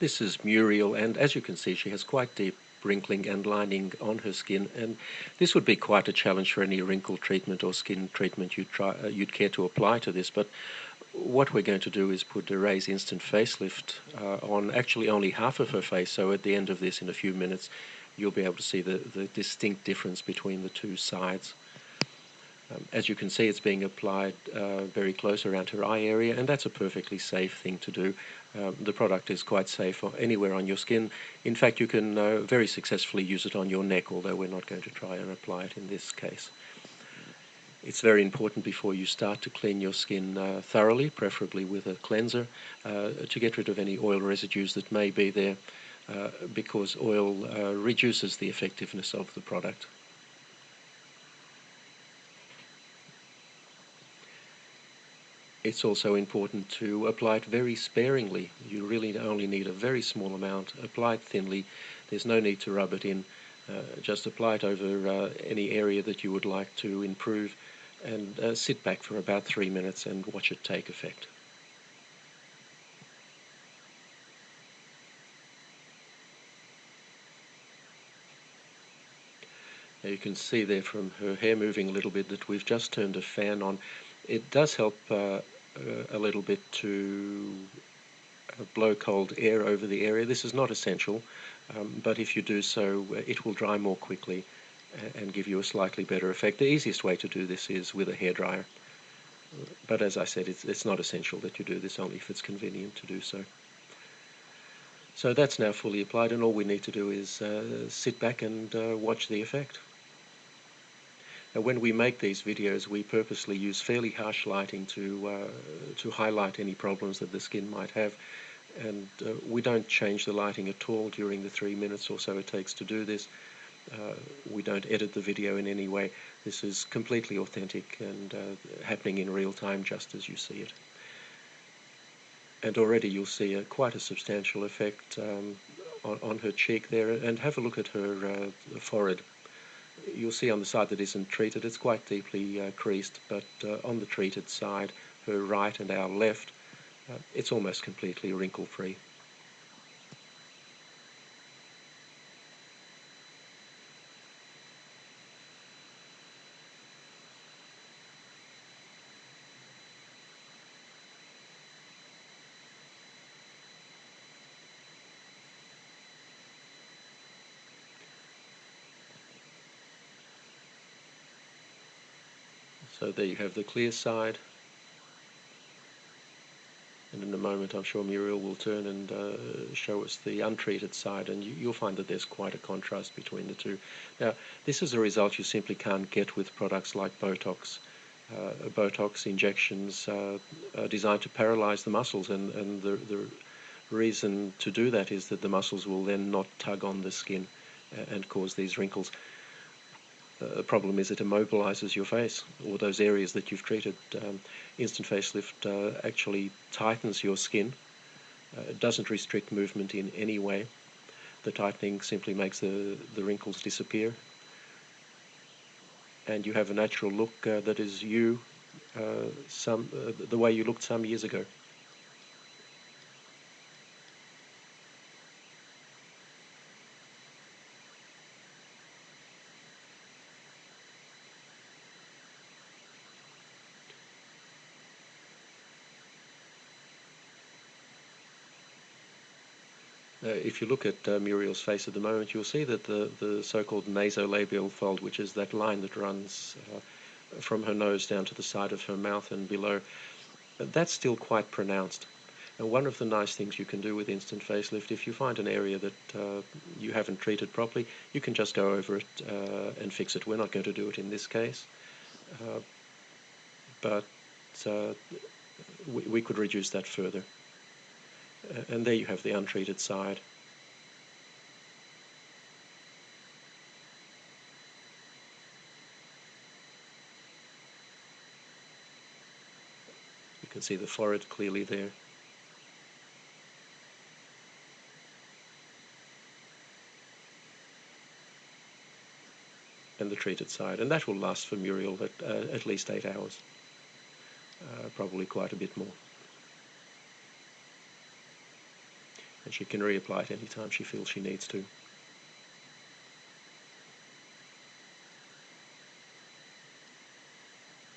This is Muriel, and as you can see, she has quite deep wrinkling and lining on her skin, and this would be quite a challenge for any wrinkle treatment or skin treatment you'd care to apply to this. But what we're going to do is put a Raise Instant Facelift on actually only half of her face, so at the end of this, in a few minutes, you'll be able to see the distinct difference between the two sides. As you can see, it's being applied very close around her eye area, and that's a perfectly safe thing to do. The product is quite safe anywhere on your skin. In fact, you can very successfully use it on your neck, although we're not going to try and apply it in this case. It's very important before you start to clean your skin thoroughly, preferably with a cleanser, to get rid of any oil residues that may be there, because oil reduces the effectiveness of the product. It's also important to apply it very sparingly. You really only need a very small amount. Apply it thinly. There's no need to rub it in. Just apply it over any area that you would like to improve, and sit back for about 3 minutes and watch it take effect. Now you can see there from her hair moving a little bit that we've just turned a fan on. It does help a little bit to blow cold air over the area. This is not essential, but if you do so, it will dry more quickly and give you a slightly better effect. The easiest way to do this is with a hairdryer, but as I said, it's not essential that you do this, only if it's convenient to do so. So that's now fully applied, and all we need to do is sit back and watch the effect. Now, when we make these videos, we purposely use fairly harsh lighting to highlight any problems that the skin might have, and we don't change the lighting at all during the 3 minutes or so it takes to do this. We don't edit the video in any way. This is completely authentic and happening in real time, just as you see it. And already you'll see quite a substantial effect on her cheek there, and have a look at her forehead. You'll see on the side that isn't treated, it's quite deeply creased, but on the treated side, her right and our left, it's almost completely wrinkle-free. So there you have the clear side, and in a moment I'm sure Muriel will turn and show us the untreated side, and you'll find that there's quite a contrast between the two. Now, this is a result you simply can't get with products like Botox. Botox injections are designed to paralyze the muscles, and the reason to do that is that the muscles will then not tug on the skin and cause these wrinkles. The problem is it immobilizes your face, or those areas that you've treated. Instant facelift actually tightens your skin. It doesn't restrict movement in any way. The tightening simply makes the wrinkles disappear, and you have a natural look that is you, the way you looked some years ago. If you look at Muriel's face at the moment, you'll see that the so-called nasolabial fold, which is that line that runs from her nose down to the side of her mouth and below, that's still quite pronounced. And one of the nice things you can do with instant facelift, if you find an area that you haven't treated properly, you can just go over it and fix it. We're not going to do it in this case, but we could reduce that further. And there you have the untreated side. You can see the forehead clearly there. And the treated side. And that will last for Muriel at least 8 hours. Probably quite a bit more. and she can reapply it anytime she feels she needs to.